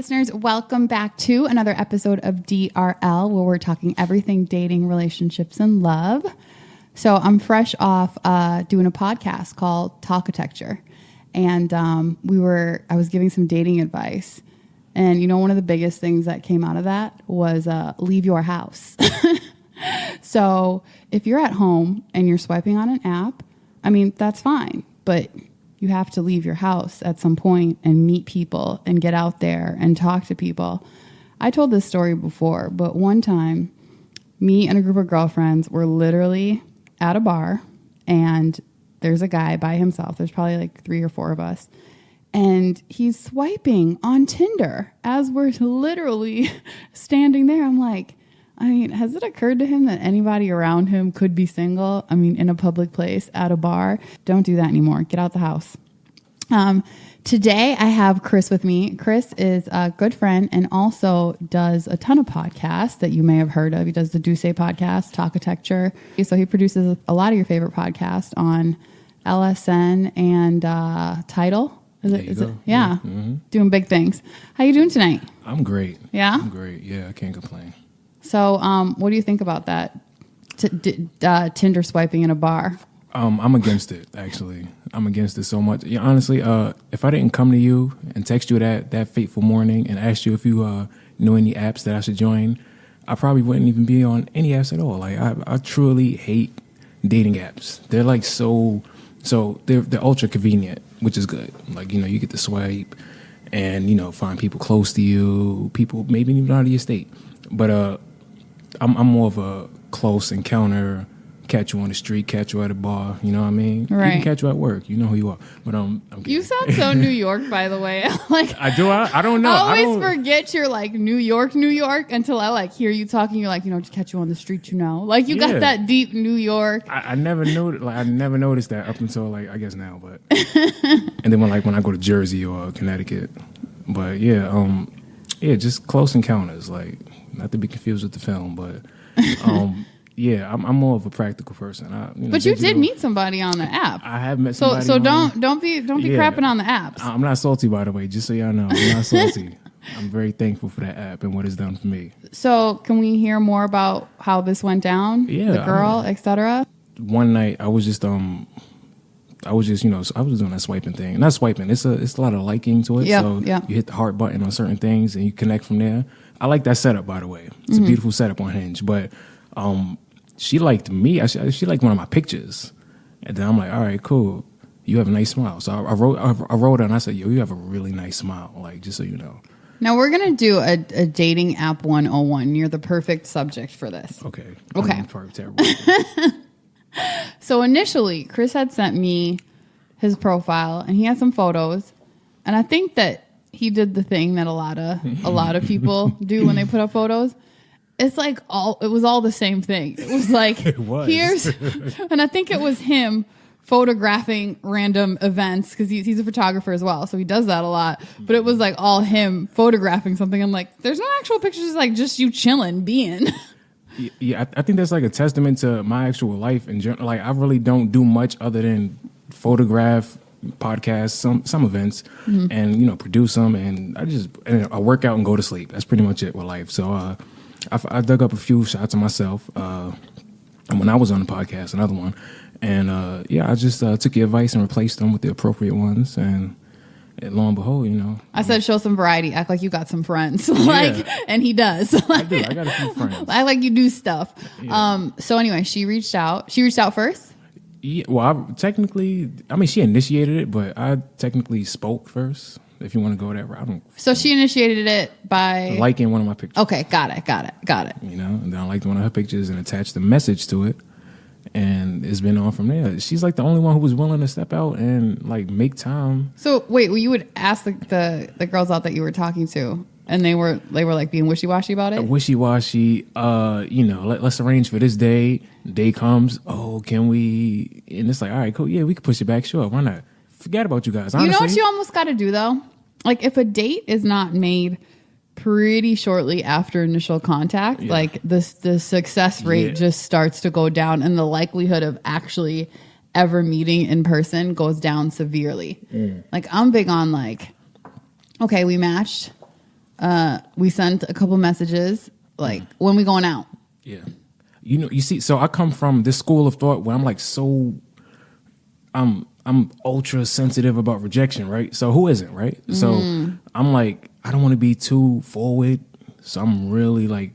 listeners. Welcome back to another episode of DRL, where we're talking everything dating, relationships, and love. So I'm fresh off doing a podcast called Talkitecture, and I was giving some dating advice. And you know, one of the biggest things that came out of that was leave your house. So if you're at home and you're swiping on an app, I mean, that's fine, but you have to leave your house at some point and meet people and get out there and talk to people. I told this story before, but one time, me and a group of girlfriends were literally at a bar, and there's a guy by himself. There's probably like 3 or 4 of us. And he's swiping on Tinder as we're literally standing there. I'm like, I mean, has it occurred to him that anybody around him could be single? I mean, in a public place, at a bar. Don't do that anymore. Get out the house. Today, I have Chris with me. Chris is a good friend and also does a ton of podcasts that you may have heard of. He does the Duce podcast, Talkitecture. So he produces a lot of your favorite podcasts on LSN and Tidal. Is it? Yeah. Mm-hmm. Doing big things. How you doing tonight? I'm great. Yeah? I'm great. Yeah, I can't complain. So what do you think about that? Tinder swiping in a bar? I'm against it, actually. I'm against it so much. Yeah, honestly, if I didn't come to you and text you that fateful morning and ask you if you knew any apps that I should join, I probably wouldn't even be on any apps at all. Like, I truly hate dating apps. They're like they're ultra convenient, which is good. Like, you know, you get to swipe and, you know, find people close to you, people maybe even out of your state. But I'm more of a close encounter, catch you on the street, catch you at a bar, you know what I mean? Right. Even catch you at work, you know who you are. But you sound so New York, by the way. Like, I don't know. I always forget you're like New York until I like hear you talking. You're like, you know, just catch you on the street, you know, like you got that deep New York. I never noticed that up until like I guess now, but and then when I go to Jersey or Connecticut, but yeah, just close encounters, like not to be confused with the film, but yeah, I'm more of a practical person. But you did meet somebody on the app. I have met somebody. So don't be crapping on the apps. I'm not salty, by the way. Just so y'all know, I'm not salty. I'm very thankful for that app and what it's done for me. So can we hear more about how this went down? Yeah, the girl, etc. One night, I was just doing that swiping thing. Not swiping. It's a lot of liking to it. Yep, so yep. You hit the heart button on certain things and you connect from there. I like that setup, by the way. It's a beautiful setup on Hinge, but. She liked me. She liked one of my pictures, and then I'm like, all right, cool. You have a nice smile. So I wrote her and I said, yo, you have a really nice smile. Like, just so you know. Now we're gonna do a dating app 101. You're the perfect subject for this. Okay. I'm probably terrible. So initially, Chris had sent me his profile, and he had some photos, and I think that he did the thing that a lot of people do when they put up photos. It's like it was all the same thing. It was like, and I think it was him photographing random events because he's a photographer as well. So he does that a lot, but it was like all him photographing something. I'm like, there's no actual pictures. It's like just you chilling, being. Yeah. I think that's like a testament to my actual life in general. Like I really don't do much other than photograph, podcast, some events, and, you know, produce them. And I work out and go to sleep. That's pretty much it with life. So, I dug up a few shots of myself when I was on the podcast, another one. And, I just took your advice and replaced them with the appropriate ones. And lo and behold, you know. I said, show some variety. Act like you got some friends. And he does. I do. I got a few friends. Act like you do stuff. Yeah. So anyway, she reached out. She reached out first? Yeah, well, she initiated it, but I technically spoke first. If you want to go that route. So she initiated it by liking one of my pictures. Okay, got it. You know, and then I liked one of her pictures and attached a message to it, and it's been on from there. She's like the only one who was willing to step out and like make time. So wait, well, you would ask the girls out that you were talking to, and they were like being wishy-washy about it. Wishy-washy. You know, let's arrange for this day. Day comes. Oh, can we? And it's like, all right, cool. Yeah, we can push it back. Sure, why not? Forget about you guys. Honestly. You know what you almost got to do though? Like if a date is not made pretty shortly after initial contact, like the success rate just starts to go down, and the likelihood of actually ever meeting in person goes down severely. Like I'm big on like, okay, we matched. We sent a couple messages, like, when we going out. Yeah. You see, so I come from this school of thought where I'm like I'm ultra sensitive about rejection, right? So who isn't, right? So I'm like, I don't want to be too forward. So I'm really like,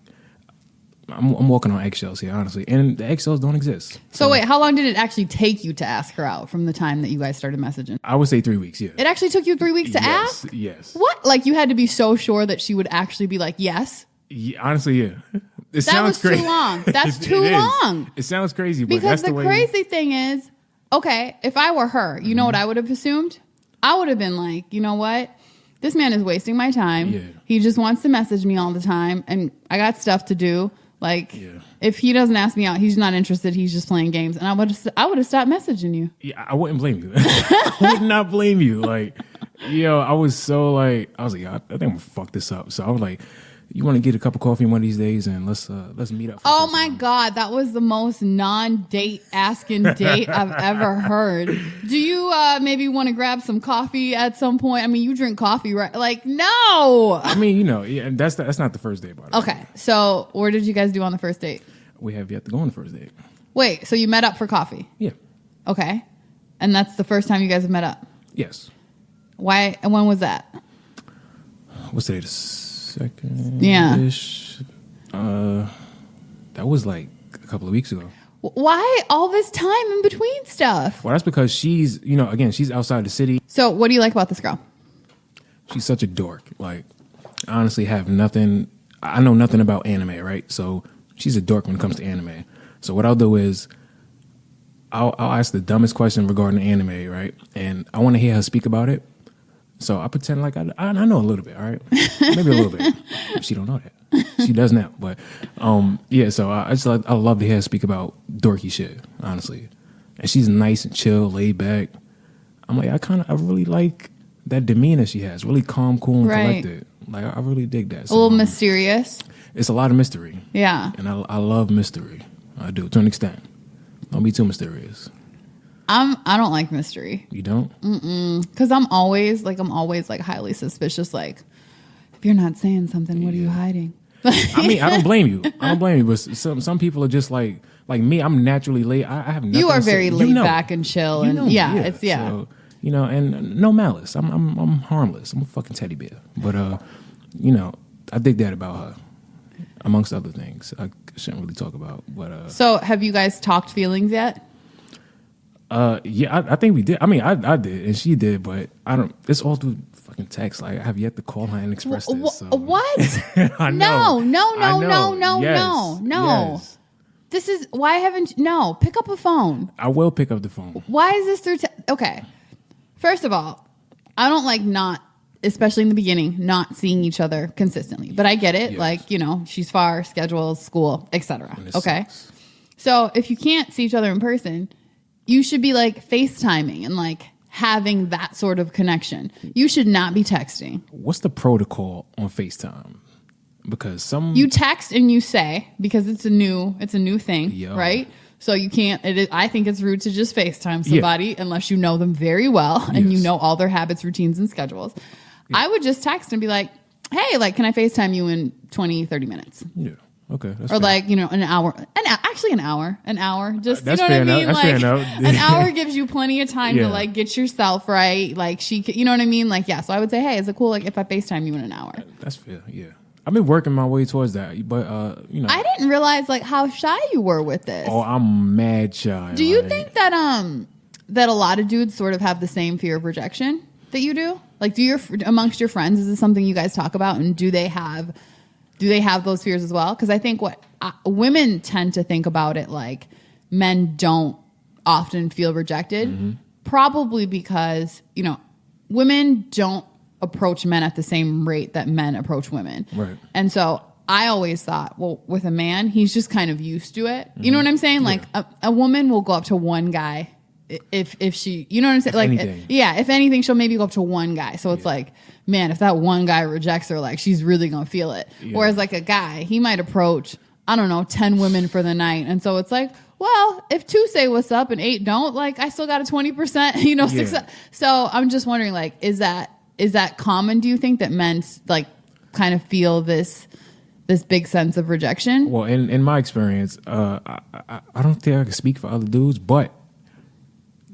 I'm walking on eggshells here, honestly. And the eggshells don't exist. So wait, how long did it actually take you to ask her out from the time that you guys started messaging? I would say 3 weeks, yeah. It actually took you 3 weeks to ask? Yes. What? Like you had to be so sure that she would actually be like, yes? Yeah, honestly, yeah. It that was crazy. Too long. That's too long. It sounds crazy, but because that's the way. Crazy thing is, okay, if I were her, you know what I would have assumed? I would have been like, you know what? This man is wasting my time. Yeah. He just wants to message me all the time, and I got stuff to do. Like, if he doesn't ask me out, he's not interested. He's just playing games, and I would have stopped messaging you. Yeah, I wouldn't blame you. I would not blame you. Like, I was like, I think I'm gonna fuck this up. So I was like, you want to get a cup of coffee one of these days, and let's meet up. Oh my God, that was the most non-date asking date I've ever heard. Do you maybe want to grab some coffee at some point? I mean, you drink coffee, right? Like, no. I mean, that's not the first date, by the way. Okay, so what did you guys do on the first date? We have yet to go on the first date. Wait, so you met up for coffee? Yeah. Okay, and that's the first time you guys have met up? Yes. Why? And when was that? What's today? The second. Yeah. That was like a couple of weeks ago. Why all this time in between stuff? Well, that's because she's, again, she's outside the city. So what do you like about this girl? She's such a dork. Like, I honestly have nothing. I know nothing about anime, right? So she's a dork when it comes to anime. So what I'll do is I'll ask the dumbest question regarding anime, right? And I want to hear her speak about it. So I pretend like I know a little bit, all right? Maybe a little bit. She don't know that. She does now. But, so I love to hear her speak about dorky shit, honestly. And she's nice and chill, laid back. I'm like, I really like that demeanor she has. Really calm, cool, and collected. Like, I really dig that. So, a little mysterious. It's a lot of mystery. Yeah. And I love mystery. I do, to an extent. Don't be too mysterious. I don't like mystery. You don't? Because I'm always like highly suspicious. Like, if you're not saying something, what are you hiding? I mean, I don't blame you. But some people are just like me. I'm naturally laid. I have nothing. You are to say. very laid back and chill, and it's. So, and no malice. I'm harmless. I'm a fucking teddy bear. But I dig that about her, amongst other things. I shouldn't really talk about. But so, have you guys talked feelings yet? I think we did. I mean, I did, and she did, but I don't. It's all through fucking text. Like, I have yet to call her and express this. So. What? I know. No. Yes. This is why haven't no? Pick up a phone. I will pick up the phone. Why is this through? Okay, first of all, I don't like not, especially in the beginning, not seeing each other consistently. But I get it. Yes. Like, she's far, schedules, school, etc. Okay, sucks. So if you can't see each other in person, you should be like FaceTiming and like having that sort of connection. You should not be texting. What's the protocol on FaceTime? Because you text and you say, because it's a new thing, Yo. right? So you can't. I think it's rude to just FaceTime somebody unless you know them very well and you know all their habits, routines, and schedules. Yeah. I would just text and be like, "Hey, like, can I FaceTime you in 20, 30 minutes?" Yeah. Okay. That's or fair. like, an hour. Actually, an hour. Just, that's you know fair what I mean? Enough. That's fair enough. An hour gives you plenty of time to like get yourself right. Like you know what I mean? Like, yeah. So I would say, hey, is it cool like if I FaceTime you in an hour? That's fair. Yeah. I've been working my way towards that, but I didn't realize like how shy you were with this. Oh, I'm mad shy. Do you think that that a lot of dudes sort of have the same fear of rejection that you do? Like, amongst your friends, is this something you guys talk about, and do they have those fears as well? Because I think women tend to think about it like men don't often feel rejected, probably because women don't approach men at the same rate that men approach women. Right. And so I always thought, well, with a man, he's just kind of used to it. You know what I'm saying? Like a woman will go up to one guy if she, you know what I'm saying? Like, if anything, she'll maybe go up to one guy. So it's like, man, if that one guy rejects her, like she's really going to feel it. Yeah. Whereas like a guy, he might approach, I don't know, 10 women for the night. And so it's like, well, if 2 say what's up and 8 don't, like I still got a 20%, success. So I'm just wondering, like, is that common? Do you think that men like kind of feel this big sense of rejection? Well, in my experience, I don't think I can speak for other dudes, but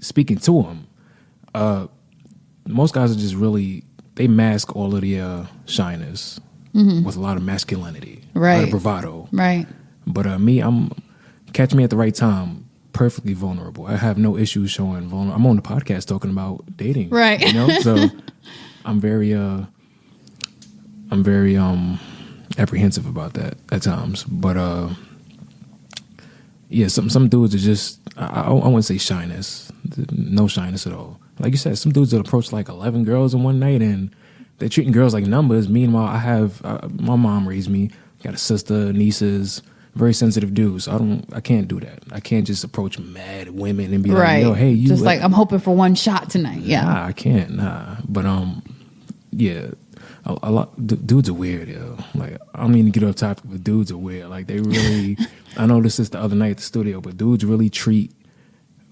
speaking to them, most guys are just really, they mask all of the shyness with a lot of masculinity, a lot of bravado. Right. But me, catch me at the right time, perfectly vulnerable. I have no issues showing vulnerable. I'm on the podcast talking about dating. Right. You know, so I'm very apprehensive about that at times. But yeah, some dudes are just, I wouldn't say shyness, no shyness at all. Like you said, some dudes that approach like 11 girls in one night and they're treating girls like numbers. Meanwhile, I have my mom raised me, got a sister, nieces, very sensitive dudes. So I can't do that. I can't just approach mad women and be like, yo, hey, you. Just like, I'm hoping for one shot tonight. Yeah. Nah, I can't. Nah. But yeah, a lot dudes are weird, yo. Like, I don't mean to get off topic, but dudes are weird. Like, they really. I know this is the other night at the studio, but dudes really treat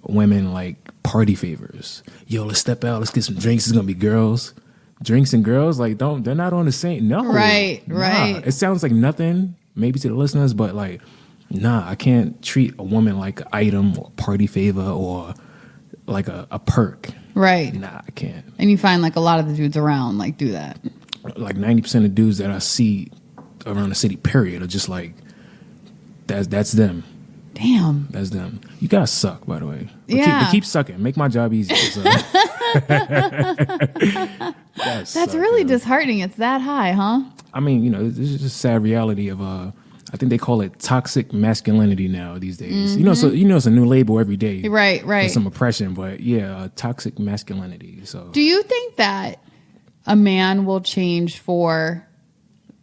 women like party favors. Yo, let's step out. Let's get some drinks. It's gonna be girls. Drinks and girls, like, they're not on the same. No. Right. It sounds like nothing, maybe to the listeners, but like, nah, I can't treat a woman like an item or party favor or like a perk. Right. Nah, I can't. And you find like a lot of the dudes around like do that. Like 90% of dudes that I see around the city, period, are just like, that's them. Damn. That's them. You guys suck, by the way. But keep sucking. Make my job easier. So. That's really disheartening. It's that high, huh? I mean, you know, this is just a sad reality of I think they call it toxic masculinity now these days. Mm-hmm. You know, it's a new label every day. Right. For some oppression, but yeah, toxic masculinity. So, do you think that a man will change for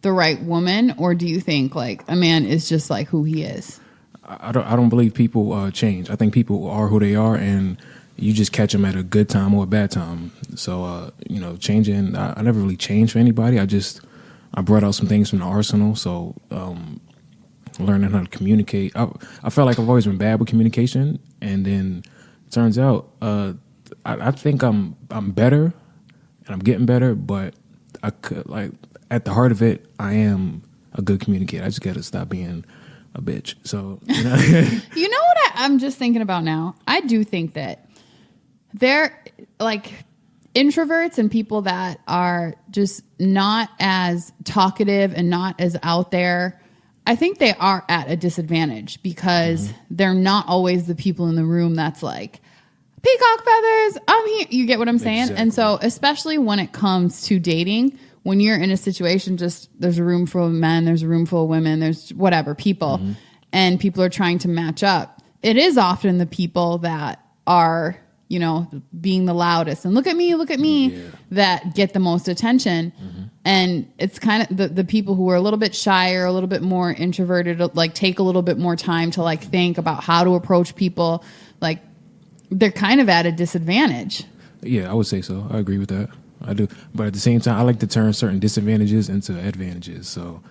the right woman, or do you think like a man is just like who he is? I don't believe people change. I think people are who they are, and you just catch them at a good time or a bad time. So, you know, changing. I never really changed for anybody. I brought out some things from the arsenal. So, learning how to communicate. I felt like I've always been bad with communication, and then it turns out I think I'm better, and I'm getting better. But I could, like, at the heart of it, I am a good communicator. I just got to stop being a bitch. So, you know. You know what I'm just thinking about now? I do think that they're like introverts and people that are just not as talkative and not as out there. I think they are at a disadvantage because they're not always the people in the room that's like, peacock feathers, I'm here. You get what I'm saying? Exactly. And so, especially when it comes to dating, when you're in a situation, just there's a room full of men, there's a room full of women, there's whatever, people, and people are trying to match up. It is often the people that are, you know, being the loudest and look at me, that get the most attention. And it's kind of the people who are a little bit shyer, a little bit more introverted, like take a little bit more time to like think about how to approach people. Like they're kind of at a disadvantage. Yeah, I would say so. I agree with that. I do. But at the same time, I like to turn certain disadvantages into advantages. So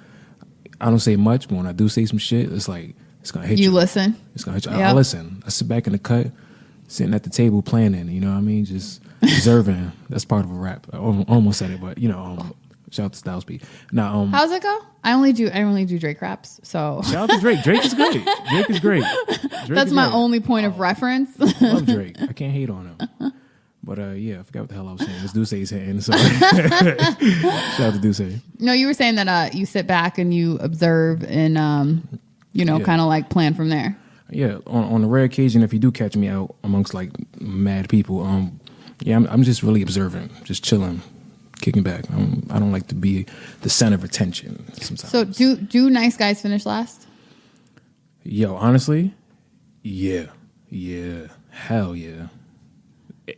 I don't say much, but when I do say some shit, it's like, it's going to hit you. You listen? It's going to hit you. Yep. I listen. I sit back in the cut, sitting at the table planning, you know what I mean? Just observing. That's part of a rap. I almost said it, but, you know, shout out to Styles P. Now, how's it go? I only do Drake raps. So shout out to Drake. Drake is great. Drake that's is my great. only point of reference. Love Drake. I can't hate on him. But yeah, I forgot what the hell I was saying. It's Duce's hitting. So shout out to Duce. No, you were saying that you sit back and you observe and you know, kind of like plan from there. Yeah, on a rare occasion, if you do catch me out amongst like mad people, I'm just really observant, just chilling, kicking back. I don't like to be the center of attention sometimes. So do nice guys finish last? Yo, honestly, yeah, hell yeah.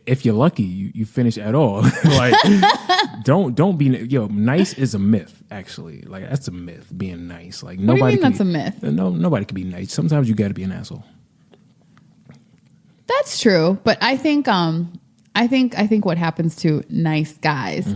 If you're lucky, you finish at all. Like, don't be. Yo, nice is a myth. Actually, like that's a myth. Being nice, like nobody. What do you mean that's a myth? No, nobody can be nice. Sometimes you got to be an asshole. That's true, but I think what happens to nice guys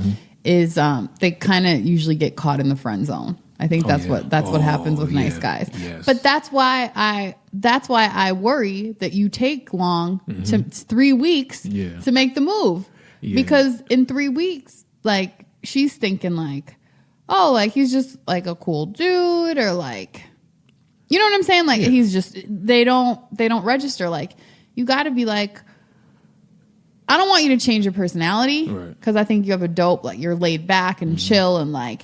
is they kind of usually get caught in the friend zone. I think that's what happens with nice guys. Yes. But that's why I worry that you take long to 3 weeks to make the move. Yeah. Because in 3 weeks, like she's thinking like, oh, like he's just like a cool dude, or like, you know what I'm saying? Like he's just, they don't register. Like you got to be like, I don't want you to change your personality, because I think you have a dope, like you're laid back and chill, and like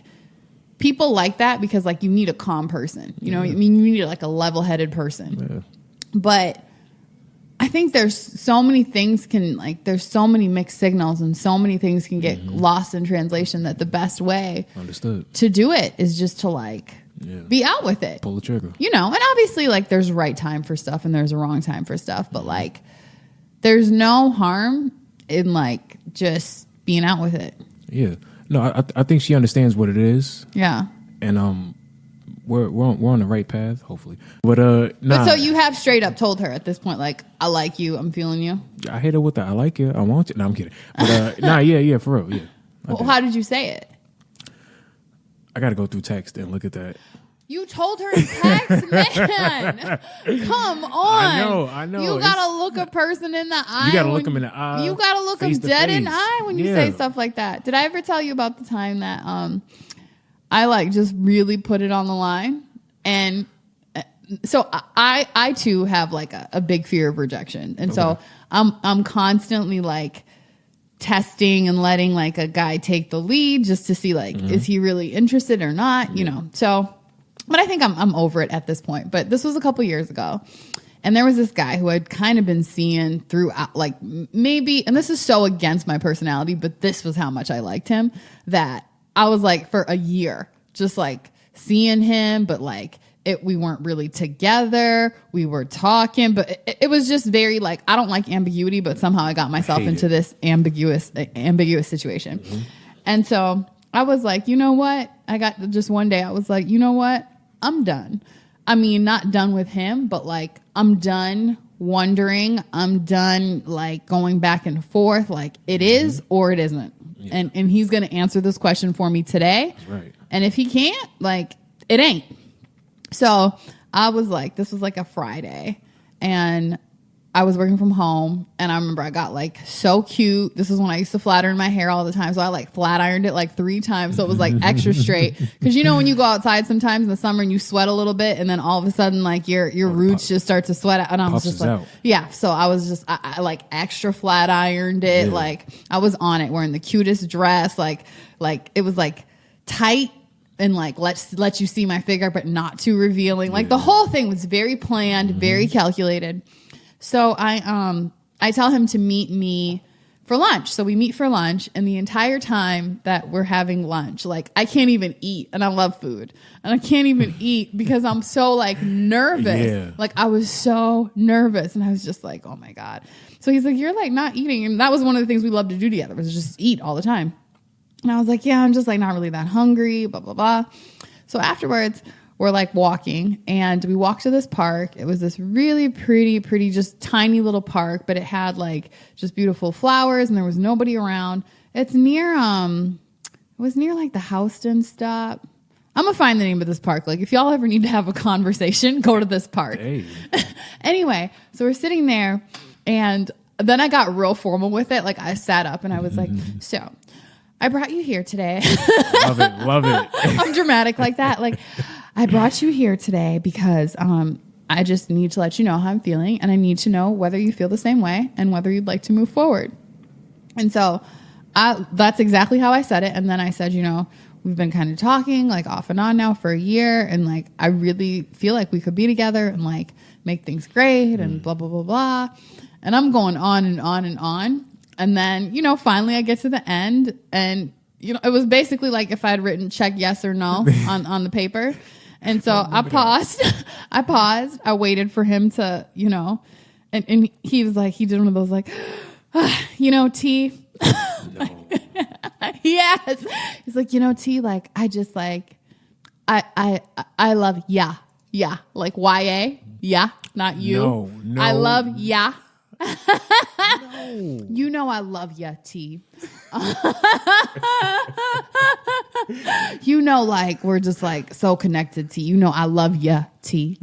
people like that because like you need a calm person. You know what I mean? You need like a level-headed person. Yeah. But I think there's so many things there's so many mixed signals, and so many things can get lost in translation, that the best way to do it is just to like be out with it. Pull the trigger. You know, and obviously like there's a right time for stuff and there's a wrong time for stuff, but like there's no harm in like just being out with it. Yeah. No, I think she understands what it is. Yeah. And we're on the right path, hopefully. But nah. But so you have straight up told her at this point, like, I like you, I'm feeling you. I hit her with the I like you, I want you. No, I'm kidding. But yeah, for real, yeah. Well, how did you say it? I got to go through text and look at that. You told her in text, man. Come on. I know. You got to look a person in the eye. You got to look them in the eye. You got to look them dead in the eye when you say stuff like that. Did I ever tell you about the time that I like just really put it on the line? And so I too have like a big fear of rejection. And so I'm constantly like testing and letting like a guy take the lead just to see like, is he really interested or not? You know, so... But I think I'm over it at this point. But this was a couple years ago. And there was this guy who I'd kind of been seeing throughout, like maybe, and this is so against my personality, but this was how much I liked him, that I was like for a year, just like seeing him, but like we weren't really together. We were talking, but it was just very like, I don't like ambiguity, but somehow I got myself into this ambiguous situation. And so I was like, you know what? I got just one day, I was like, you know what? I'm done. I mean, not done with him, but like, I'm done wondering. I'm done like going back and forth. Like it is or it isn't. Yeah. And he's going to answer this question for me today. Right. And if he can't, like it ain't. So I was like, this was like a Friday, and I was working from home, and I remember I got like so cute. This is when I used to flat iron my hair all the time. So I like flat ironed it like 3 times. So it was like extra straight. Cause you know, when you go outside sometimes in the summer and you sweat a little bit, and then all of a sudden like your roots just start to sweat out. And I was just like, out. Yeah. So I was just, I like extra flat ironed it. Yeah. Like I was on it, wearing the cutest dress. Like it was like tight and like, let you see my figure, but not too revealing. Like the whole thing was very planned, very calculated. So I tell him to meet me for lunch. So we meet for lunch, and the entire time that we're having lunch, like I can't even eat, and I love food, and I can't even eat because I'm so like nervous. Yeah. Like I was so nervous, and I was just like, oh my God. So he's like, you're like not eating. And that was one of the things we loved to do together, was just eat all the time. And I was like, yeah, I'm just like not really that hungry, blah, blah, blah. So afterwards, we're like walking, and we walked to this park. It was this really pretty, just tiny little park, but it had like just beautiful flowers, and there was nobody around. It's near, it was near like the Houston stop. I'm gonna find the name of this park. Like if y'all ever need to have a conversation, go to this park. Hey. Anyway, so we're sitting there, and then I got real formal with it. Like I sat up and I was like, so I brought you here today. Love it. I'm dramatic like that. Like, I brought you here today because I just need to let you know how I'm feeling, and I need to know whether you feel the same way and whether you'd like to move forward. And so that's exactly how I said it. And then I said, you know, we've been kind of talking like off and on now for a year, and like I really feel like we could be together and like make things great and blah, blah, blah, blah. And I'm going on and on and on. And then, you know, finally I get to the end, and, you know, it was basically like if I had written check yes or no on the paper. And so I paused. I waited for him to, you know, and he was like, he did one of those like, you know, T. No. Yes. He's like, you know, T, like, I just like, I love yeah. Like YA. Yeah. Not you. No. I love yeah. No. You know I love ya, T. You know, like we're just like so connected, T. You know I love ya, T.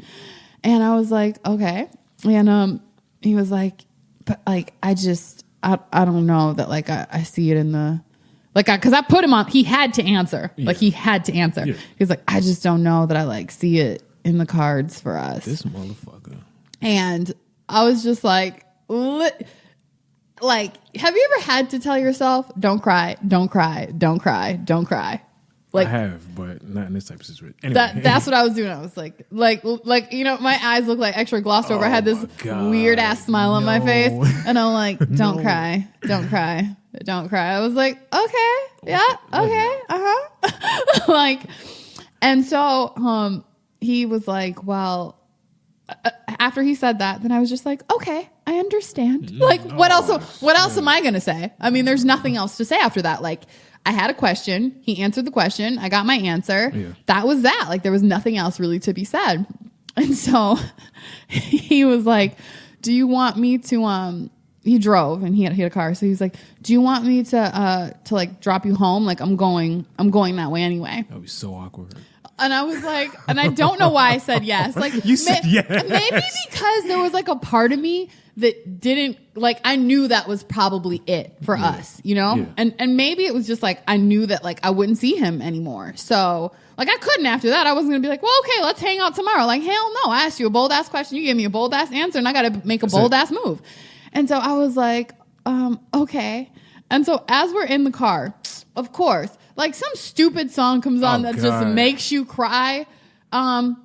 And I was like, okay. And he was like, but like I don't know that like I see it in the Like, because I put him on, he had to answer. Yeah. Like, he had to answer. Yeah. He's like, I just don't know that I like see it in the cards for us. This motherfucker. And I was just like, have you ever had to tell yourself, don't cry, don't cry, don't cry, don't cry? Like, I have, but not in this type of situation. Anyway. That's what I was doing. I was like, you know, my eyes look like extra glossed over. I had this weird ass smile on my face, and I'm like, don't cry, don't cry, don't cry. I was like, okay, yeah, okay, like, and so he was like, well, after he said that, then I was just like, okay, I understand. Like, what else am I gonna say? I mean, there's nothing else to say after that. Like, I had a question. He answered the question. I got my answer. Yeah. That was that. Like, there was nothing else really to be said. And so he was like, do you want me to, he drove and he had a car. So he was like, do you want me to like drop you home? Like, I'm going that way anyway. That would be so awkward. And I was like, and I don't know why I said yes. Like, you said yes. Maybe because there was like a part of me that didn't, like, I knew that was probably it for us, you know? Yeah. And maybe it was just like, I knew that like I wouldn't see him anymore. So like I couldn't after that. I wasn't gonna be like, well, okay, let's hang out tomorrow. Like, hell no. I asked you a bold ass question. You gave me a bold ass answer and I got to make a bold ass move. And so I was like, okay. And so as we're in the car, of course, like some stupid song comes on just makes you cry. I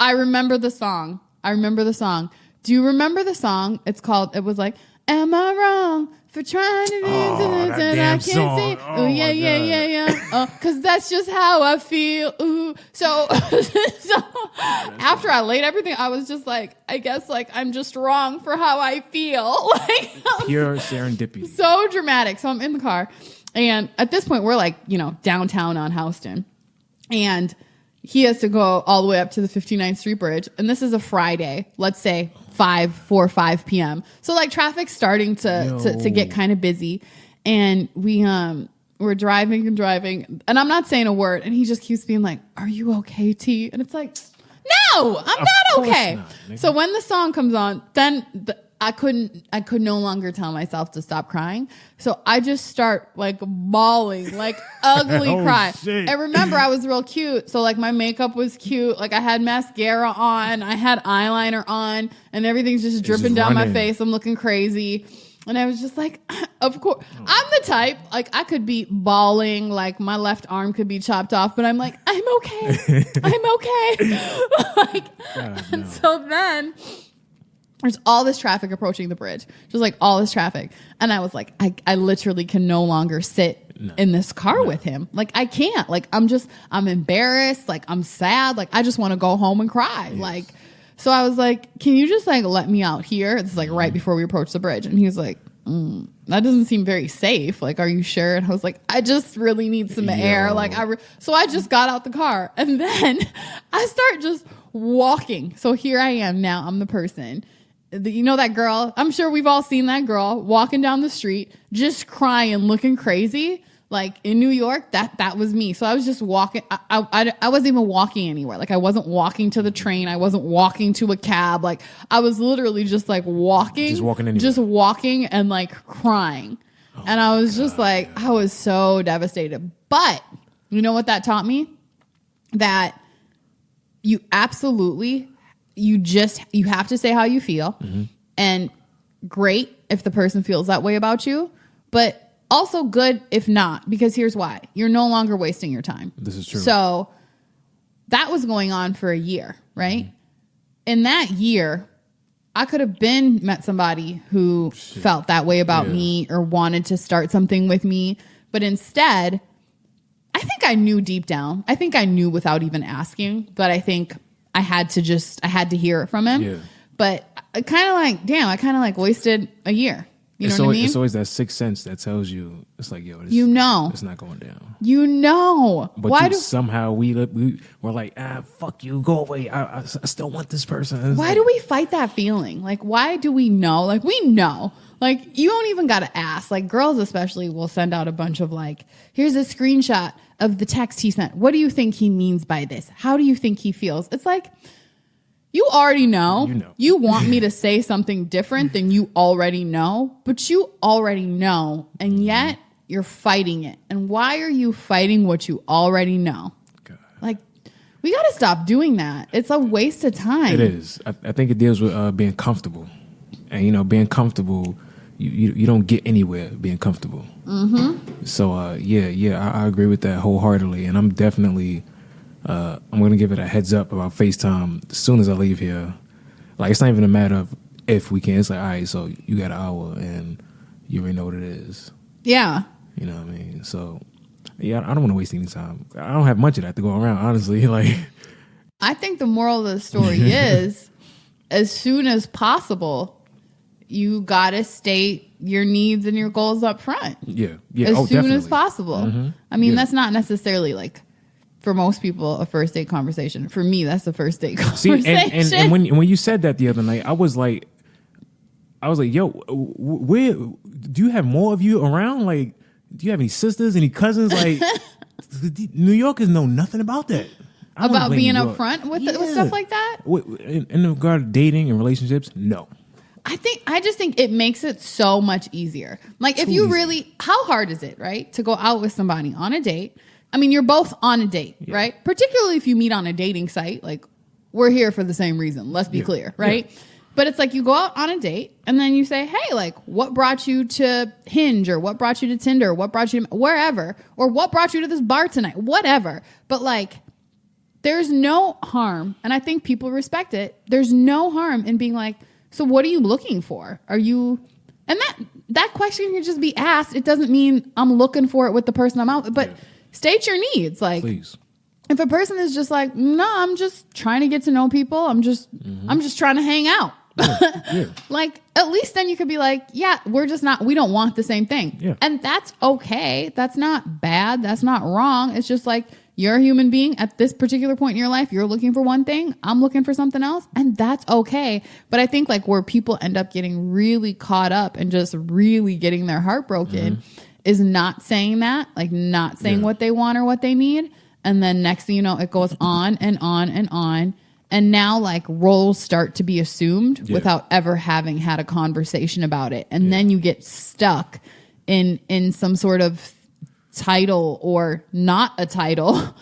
remember the song. Do you remember the song? It was like, am I wrong for trying to do that I can't see? Oh, yeah. Because that's just how I feel. Ooh. So after I laid everything, I was just like, I guess like I'm just wrong for how I feel. Like, pure serendipity. So dramatic. So I'm in the car. And at this point, we're like, you know, downtown on Houston. And he has to go all the way up to the 59th Street Bridge. And this is a Friday, let's say 4 or 5 p.m. So like traffic's starting to get kind of busy. And we're driving. And I'm not saying a word. And he just keeps being like, are you okay, T? And it's like, no, I'm not okay. Not, so when the song comes on, then I could no longer tell myself to stop crying. So I just start like bawling, like ugly cry. Shit. And remember, I was real cute. So like my makeup was cute. Like I had mascara on, I had eyeliner on, and everything's just dripping down my face. I'm looking crazy. And I was just like, of course, I'm the type, like I could be bawling, like my left arm could be chopped off, but I'm like, I'm okay. I'm okay. And so then there's all this traffic approaching the bridge, just like all this traffic. And I was like, I literally can no longer sit in this car with him. Like I can't, like, I'm embarrassed. Like I'm sad. Like I just want to go home and cry. Yes. Like, so I was like, can you just like let me out here? It's like right before we approach the bridge. And he was like, that doesn't seem very safe. Like, are you sure? And I was like, I just really need some air. Like so I just got out the car and then I start just walking. So here I am now. I'm the person. You know that girl? I'm sure we've all seen that girl walking down the street, just crying, looking crazy. Like in New York, that was me. So I was just walking. I wasn't even walking anywhere. Like I wasn't walking to the train. I wasn't walking to a cab. Like I was literally just like walking, just walking and like crying. And I was just like, I was so devastated. But you know what that taught me? That you absolutely, you have to say how you feel. Mm-hmm. And great if the person feels that way about you, but also good if not, because here's why. You're no longer wasting your time. This is true. So that was going on for a year, right? Mm-hmm. In that year, I could have met somebody who felt that way about me or wanted to start something with me. But instead, I think I knew deep down. I think I knew without even asking, but I think I had to hear it from him. Yeah. But I kind of like, damn, I kind of like wasted a year. You know what I mean? It's always that sixth sense that tells you, it's like, yo, it's not going down. You know. But somehow we're like, fuck you, go away. I still want this person. Why do we fight that feeling? Like, why do we know? Like, we know. Like, you don't even got to ask. Like, girls especially will send out a bunch of like, here's a screenshot of the text he sent. What do you think he means by this? How do you think he feels? It's like, you already know. You want me to say something different than you already know, but you already know. And yet you're fighting it. And why are you fighting what you already know? God. Like, we got to stop doing that. It's a waste of time. It is. I think it deals with being comfortable. And, you know, being comfortable, you don't get anywhere being comfortable. Mm-hmm. So, I agree with that wholeheartedly. And I'm definitely, I'm going to give it a heads up about FaceTime as soon as I leave here. Like, it's not even a matter of if we can. It's like, all right, so you got an hour and you already know what it is. Yeah. You know what I mean? So, yeah, I don't want to waste any time. I don't have much of that to go around, honestly. Like, I think the moral of the story is, as soon as possible, you got to state your needs and your goals up front. Yeah. As soon definitely. as possible. Mm-hmm. I mean, that's not necessarily like, for most people, a first date conversation. For me, that's a first date conversation. See, and when you said that the other night, I was like, yo, where do you have more of you around? Like, do you have any sisters, any cousins? Like, New Yorkers know nothing about that. About being upfront with stuff like that? In regard to dating and relationships, no. I just think it makes it so much easier. Like, if you really, how hard is it, right, to go out with somebody on a date? I mean, you're both on a date, right? Particularly if you meet on a dating site, like, we're here for the same reason. Let's be clear, right? Yeah. But it's like you go out on a date and then you say, hey, like, what brought you to Hinge, or what brought you to Tinder, or what brought you to wherever, or what brought you to this bar tonight, whatever. But like, there's no harm, and I think people respect it. There's no harm in being like, so what are you looking for? Are you, and that question can just be asked. It doesn't mean I'm looking for it with the person I'm out with, but state your needs. Like, please. If a person is just like, no, I'm just trying to get to know people. I'm just trying to hang out. Like, at least then you could be like, yeah, we don't want the same thing. Yeah. And that's okay. That's not bad. That's not wrong. It's just like, you're a human being at this particular point in your life. You're looking for one thing. I'm looking for something else. And that's okay. But I think like where people end up getting really caught up and just really getting their heart broken is not saying that, like not saying what they want or what they need. And then next thing you know, it goes on and on and on. And now like roles start to be assumed without ever having had a conversation about it. And then you get stuck in some sort of title or not a title.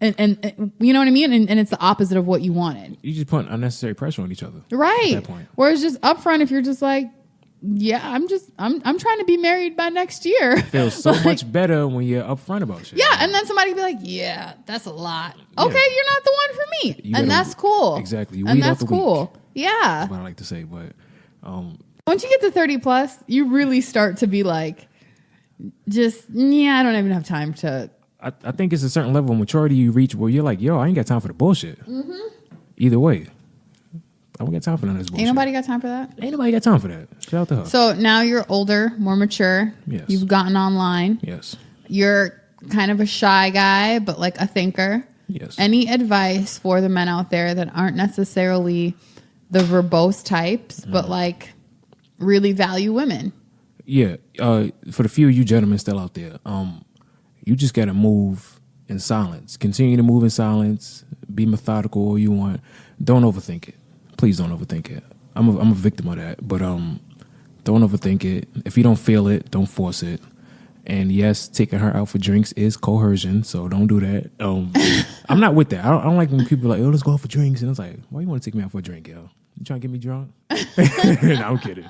And you know what I mean? And it's the opposite of what you wanted. You just put unnecessary pressure on each other. Right. At that point. Whereas just upfront, if you're just like, yeah, I'm trying to be married by next year. It feels so much better when you're upfront about shit. Yeah, and then somebody be like, yeah, that's a lot. Okay, you're not the one for me. And that's cool. Exactly. And that's cool. Yeah. That's what I like to say. But once you get to 30 plus, you really start to be like, just, I don't even have time to. I think it's a certain level of maturity you reach where you're like, yo, I ain't got time for the bullshit. Mm-hmm. Either way. I don't got time for none of this bullshit. Ain't nobody got time for that? Ain't nobody got time for that. Shout out to her. So now you're older, more mature. Yes. You've gotten online. Yes. You're kind of a shy guy, but like a thinker. Yes. Any advice for the men out there that aren't necessarily the verbose types, but like really value women? Yeah. For the few of you gentlemen still out there, you just got to move in silence. Continue to move in silence. Be methodical all you want. Don't overthink it. Please don't overthink it. I'm a victim of that, but don't overthink it. If you don't feel it, don't force it. And yes, taking her out for drinks is coercion, so don't do that. I'm not with that. I don't like when people are like, "Oh, let's go out for drinks," and it's like, "Why you want to take me out for a drink, yo? You trying to get me drunk?" No, I'm kidding.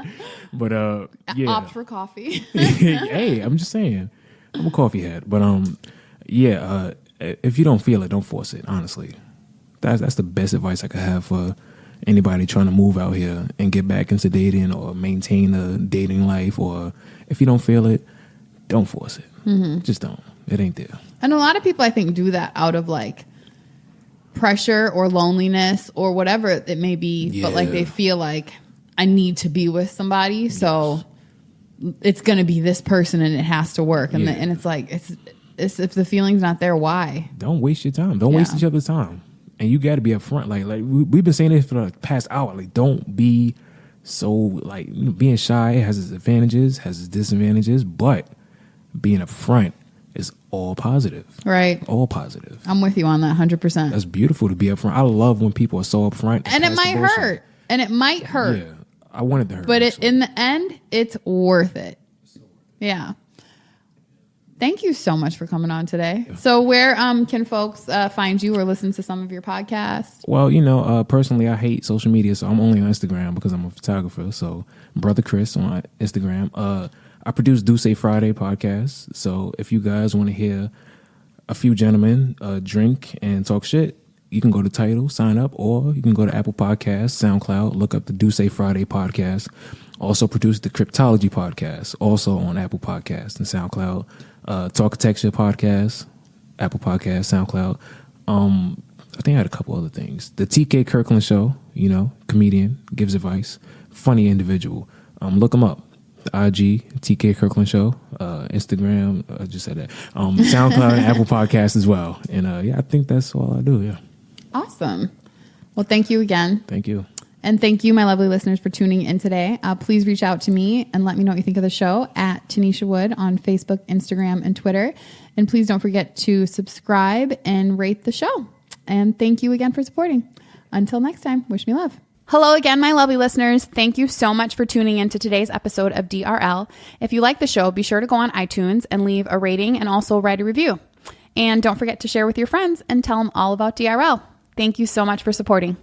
But yeah, opt for coffee. Hey, I'm just saying, I'm a coffee head. But if you don't feel it, don't force it. Honestly, that's the best advice I could have for anybody trying to move out here and get back into dating or maintain a dating life. Or if you don't feel it, don't force it. Mm-hmm. Just don't. It ain't there. And a lot of people, I think, do that out of like pressure or loneliness or whatever it may be. Yeah. But like they feel like I need to be with somebody, so it's going to be this person and it has to work. And and it's like it's if the feeling's not there, why? Don't waste your time. Don't waste each other's time. And you got to be upfront. Like we've been saying this for the past hour. Like, don't be so like being shy has its advantages, has its disadvantages, but being upfront is all positive. Right. All positive. I'm with you on that 100%. That's beautiful to be upfront. I love when people are so upfront. And it might hurt. And it might hurt. Yeah. I wanted to hurt. But in the end, it's worth it. Yeah. Thank you so much for coming on today. Yeah. So where can folks find you or listen to some of your podcasts? Well, personally, I hate social media, so I'm only on Instagram because I'm a photographer. So Brother Chris on Instagram. I produce Do Say Friday podcast. So if you guys want to hear a few gentlemen drink and talk shit, you can go to Tidal, sign up, or you can go to Apple Podcasts, SoundCloud, look up the Do Say Friday podcast. Also produce the Cryptology podcast, also on Apple Podcasts and SoundCloud. Talkitecture podcast, Apple Podcasts, SoundCloud. I think I had a couple other things. The TK Kirkland Show, comedian, gives advice, funny individual. Look him up. The IG, TK Kirkland Show, Instagram, I just said that. SoundCloud and Apple Podcasts as well. And I think that's all I do, yeah. Awesome. Well, thank you again. Thank you. And thank you, my lovely listeners, for tuning in today. Please reach out to me and let me know what you think of the show at Tennesha Wood on Facebook, Instagram, and Twitter. And please don't forget to subscribe and rate the show. And thank you again for supporting. Until next time, wish me love. Hello again, my lovely listeners. Thank you so much for tuning in to today's episode of DRL. If you like the show, be sure to go on iTunes and leave a rating and also write a review. And don't forget to share with your friends and tell them all about DRL. Thank you so much for supporting.